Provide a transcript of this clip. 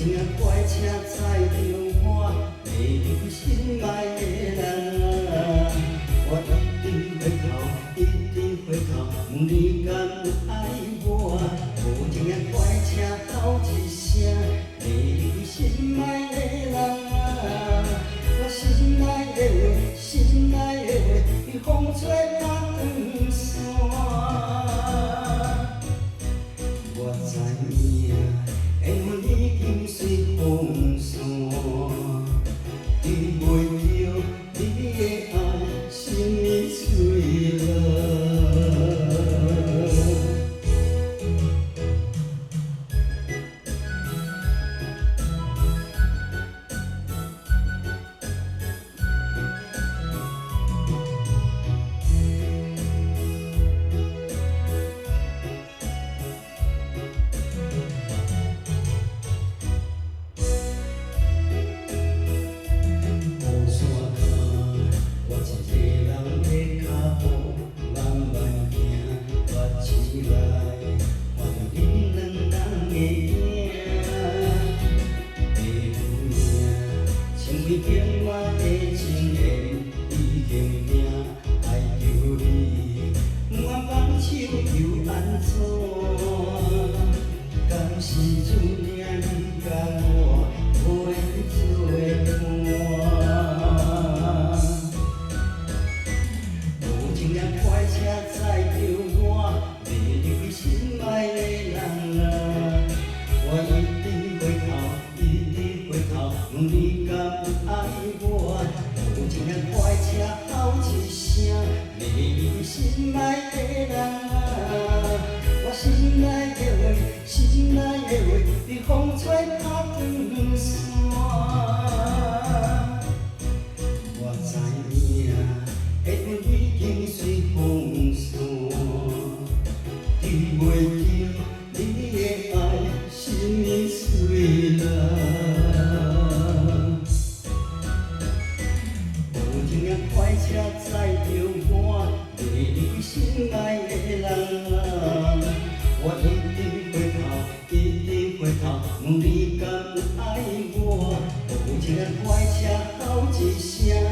情啊，快车载着我，袂离心爱的人啊！我一直回头，一直回头，问你敢有爱我？无情啊，快车吼一声，袂离心爱的人啊！我心爱的话，心爱的话，你风吹北长线。我知影，缘分已经随风散，遇袂着你的爱，心已碎了。为永远的情缘已经定，爱着你，不管放手又安怎？敢是注定你甲我会作伴？无情的快车载着我，袂离心爱的人啊！我一直回头，一直回头，问你敢有爱我？无情的快车吼一声，袂离心爱的人啊！我心爱的话，心爱的话，你风吹北长线。我知影，缘分已经随风散，遇袂着你的爱，心已碎了。无情的快车载着我，袂离心爱的人啊！我一直回头，一直回头，问你敢有爱我？无情的快车吼一声。